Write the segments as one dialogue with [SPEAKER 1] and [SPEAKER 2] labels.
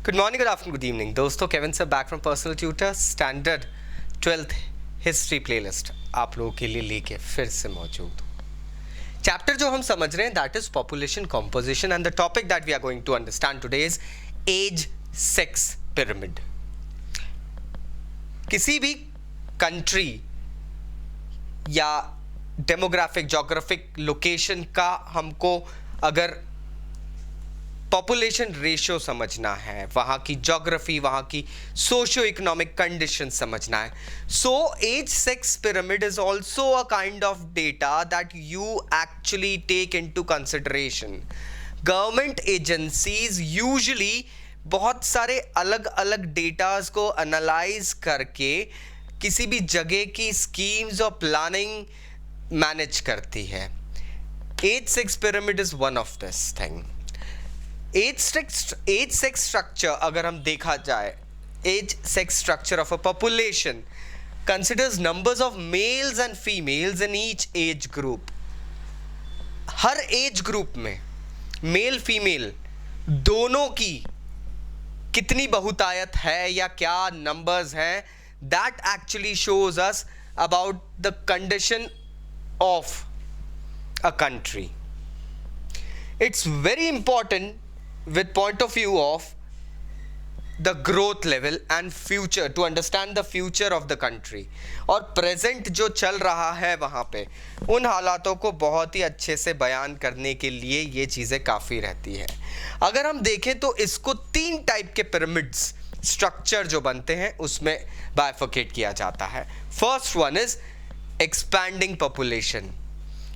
[SPEAKER 1] Good morning, good afternoon, good evening दोस्तों। Kevin sir back from personal tutor standard 12th history playlist आप लोगों के लिए लेके फिर से मौजूद हूँ। चैप्टर जो हम समझ रहे हैं that is population composition and the topic that we are going to understand today is age sex pyramid. किसी भी कंट्री या डेमोग्राफिक जोग्राफिक लोकेशन का हमको अगर पॉपुलेशन रेशियो समझना है, वहाँ की जोग्राफी, वहाँ की सोशियो इकोनॉमिक कंडीशन समझना है, so age sex pyramid is also a kind of data that you actually take into consideration. Government agencies usually बहुत सारे अलग अलग डेटाज को एनालाइज करके किसी भी जगह की स्कीम्स और प्लानिंग मैनेज करती है। Age sex pyramid is one of this thing. Age sex structure अगर हम देखा जाए, age sex structure of a population considers numbers of males and females in each age group. हर एज ग्रुप में male female दोनों की कितनी बहुतायत है या क्या नंबर्स हैं, that actually shows us about the condition of a country. It's very important with point of view of the growth level and future to understand the future of the country। और present जो चल रहा है वहाँ पे उन हालातों को बहुत ही अच्छे से बयान करने के लिए ये चीज़ें काफ़ी रहती है। अगर हम देखें तो इसको 3 टाइप के पिरामिड्स स्ट्रक्चर जो बनते हैं उसमें बाइफर्केट किया जाता है। First one is expanding population.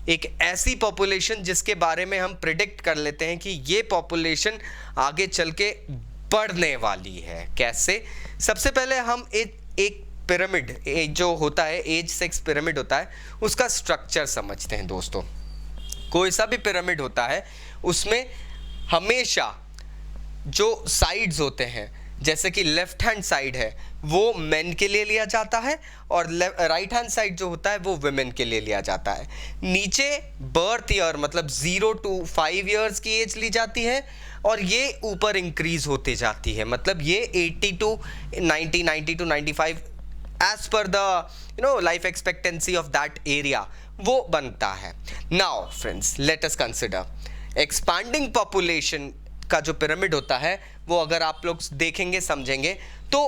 [SPEAKER 1] एक ऐसी पॉपुलेशन जिसके बारे में हम प्रिडिक्ट कर लेते हैं कि ये पॉपुलेशन आगे चल के बढ़ने वाली है। कैसे? सबसे पहले हम एक पिरामिड जो होता है, एज सेक्स पिरामिड होता है, उसका स्ट्रक्चर समझते हैं दोस्तों। कोई सा भी पिरामिड होता है उसमें हमेशा जो साइड्स होते हैं, जैसे कि लेफ्ट हैंड साइड है वो मेन के लिए लिया जाता है और राइट हैंड साइड जो होता है वो वुमेन के लिए लिया जाता है। नीचे बर्थ ईयर मतलब 0 to 5 इयर्स की एज ली जाती है और ये ऊपर इंक्रीज होते जाती है, मतलब ये 80 to 90, 90 to 95 एज पर the life expectancy of that area वो बनता है। Now friends, let us consider expanding population का जो पिरामिड होता है वो अगर आप लोग देखेंगे समझेंगे तो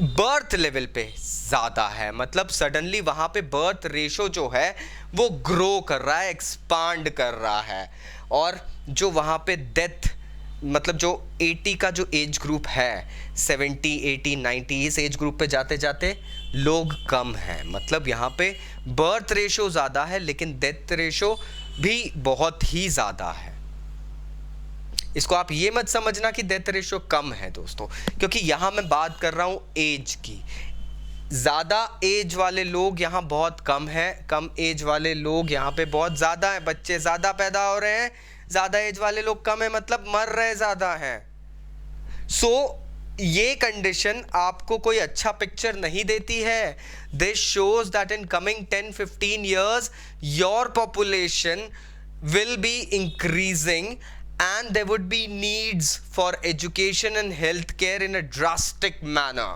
[SPEAKER 1] बर्थ लेवल पे ज़्यादा है, मतलब सडनली वहाँ पे बर्थ रेशो जो है वो ग्रो कर रहा है, एक्सपांड कर रहा है। और जो वहाँ पे डेथ मतलब जो 80 का जो एज ग्रुप है, 70, 80, 90 इस एज ग्रुप पे जाते जाते लोग कम हैं, मतलब यहाँ पे बर्थ रेशो ज़्यादा है लेकिन डेथ रेशो भी बहुत ही ज़्यादा है। इसको आप ये मत समझना कि डेथ रेशियो कम है दोस्तों, क्योंकि यहाँ मैं बात कर रहा हूँ एज की। ज़्यादा एज वाले लोग यहाँ बहुत कम हैं, कम एज वाले लोग यहाँ पे बहुत ज़्यादा हैं। बच्चे ज़्यादा पैदा हो रहे हैं, ज़्यादा एज वाले लोग कम है, मतलब मर रहे ज़्यादा हैं। सो ये कंडीशन आपको कोई अच्छा पिक्चर नहीं देती है। This shows that in coming 10-15 years your population will be increasing and there would be needs for education and healthcare in a drastic manner।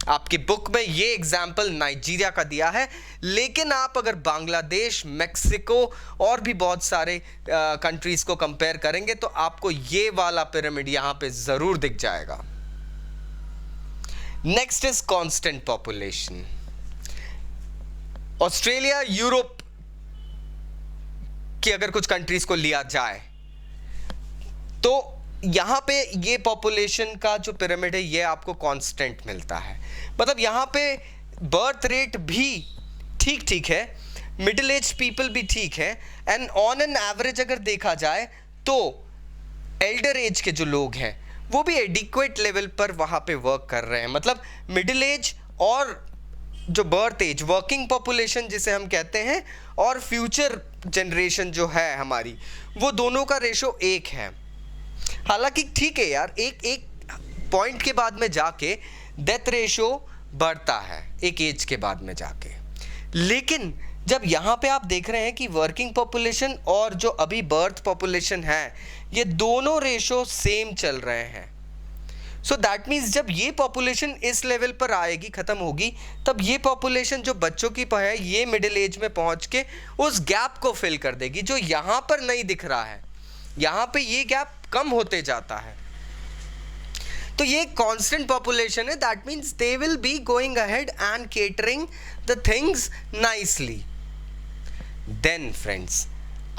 [SPEAKER 1] आपकी बुक में ये एग्जाम्पल नाइजीरिया का दिया है, लेकिन आप अगर बांग्लादेश, मेक्सिको और भी बहुत सारे कंट्रीज को कंपेयर करेंगे तो आपको ये वाला पिरामिड यहां पे जरूर दिख जाएगा। Next is constant population. Australia, Europe कि अगर कुछ कंट्रीज को लिया जाए तो यहाँ पे ये पॉपुलेशन का जो पिरामिड है ये आपको कांस्टेंट मिलता है, मतलब यहाँ पे बर्थ रेट भी ठीक ठीक है, मिडिल एज पीपल भी ठीक है, एंड ऑन एन एवरेज अगर देखा जाए तो एल्डर एज के जो लोग हैं वो भी एडिक्वेट लेवल पर वहाँ पे वर्क कर रहे हैं। मतलब मिडिल एज और जो बर्थ एज, वर्किंग पॉपुलेशन जिसे हम कहते हैं, और फ्यूचर जनरेशन जो है हमारी, वो दोनों का रेशो 1 है। हालांकि ठीक है यार, एक पॉइंट के बाद में जाके डेथ रेशो बढ़ता है एक एज के बाद में जाके, लेकिन जब यहाँ पे आप देख रहे हैं कि वर्किंग पॉपुलेशन और जो अभी बर्थ पॉपुलेशन है, ये दोनों रेशो सेम चल रहे हैं। सो दैट मीन्स जब ये पॉपुलेशन इस लेवल पर आएगी, ख़त्म होगी, तब ये पॉपुलेशन जो बच्चों की है, ये मिडिल एज में पहुँच के उस गैप को फिल कर देगी जो यहाँ पर नहीं दिख रहा है। यहाँ पे ये गैप कम होते जाता है। तो ये कांस्टेंट पॉपुलेशन है, that means they will be going ahead and catering the things nicely. Then friends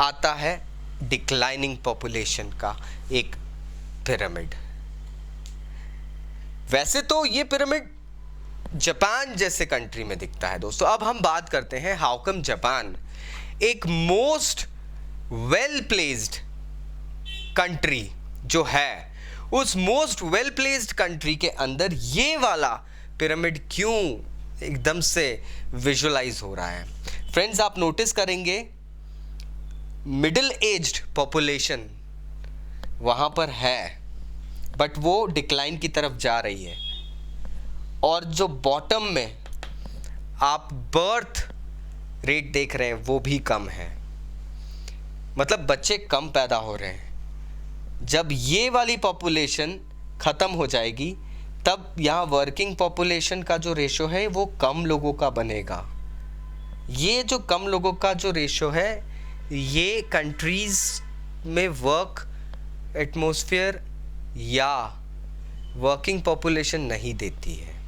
[SPEAKER 1] आता है डिक्लाइनिंग पॉपुलेशन का एक पिरामिड। वैसे तो ये पिरामिड जापान जैसे कंट्री में दिखता है दोस्तों। अब हम बात करते हैं हाउ कम जापान, एक मोस्ट वेल प्लेस्ड कंट्री जो है, उस मोस्ट वेल प्लेस्ड कंट्री के अंदर ये वाला पिरामिड क्यों एकदम से विजुअलाइज हो रहा है। फ्रेंड्स आप नोटिस करेंगे मिडिल एज्ड पॉपुलेशन वहाँ पर है, बट वो डिक्लाइन की तरफ जा रही है, और जो बॉटम में आप बर्थ रेट देख रहे हैं वो भी कम है, मतलब बच्चे कम पैदा हो रहे हैं। जब ये वाली पॉपुलेशन ख़त्म हो जाएगी तब यहाँ वर्किंग पॉपुलेशन का जो रेशो है वो कम लोगों का बनेगा। ये जो कम लोगों का जो रेशो है, ये कंट्रीज़ में वर्क एटमॉस्फेयर या वर्किंग पॉपुलेशन नहीं देती है।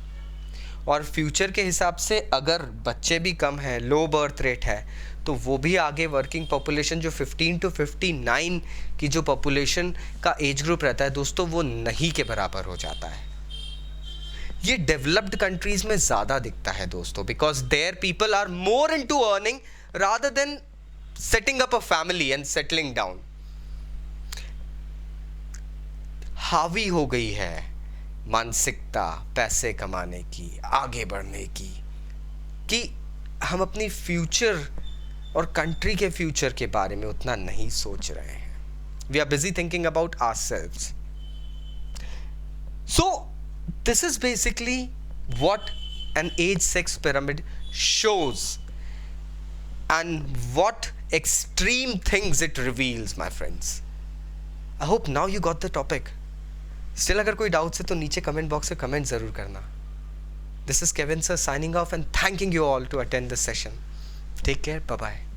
[SPEAKER 1] और फ्यूचर के हिसाब से अगर बच्चे भी कम हैं, लो बर्थ रेट है, तो वो भी आगे वर्किंग पॉपुलेशन जो 15 to 59 की जो पॉपुलेशन का एज ग्रुप रहता है दोस्तों, वो नहीं के बराबर हो जाता है। ये डेवलप्ड कंट्रीज में ज़्यादा दिखता है दोस्तों, because there people are more into earning rather than setting up a family and settling down. हावी हो गई है मानसिकता पैसे कमाने की, आगे बढ़ने की, कि हम अपनी फ्यूचर और कंट्री के फ्यूचर के बारे में उतना नहीं सोच रहे हैं। We are busy thinking about ourselves. So this is basically what an age sex pyramid shows and what extreme things it reveals, my friends. I hope now you got the topic. Still अगर कोई doubts है तो नीचे comment box में comment ज़रूर करना। This is Kevin sir signing off and thanking you all to attend this session. Take care. Bye bye.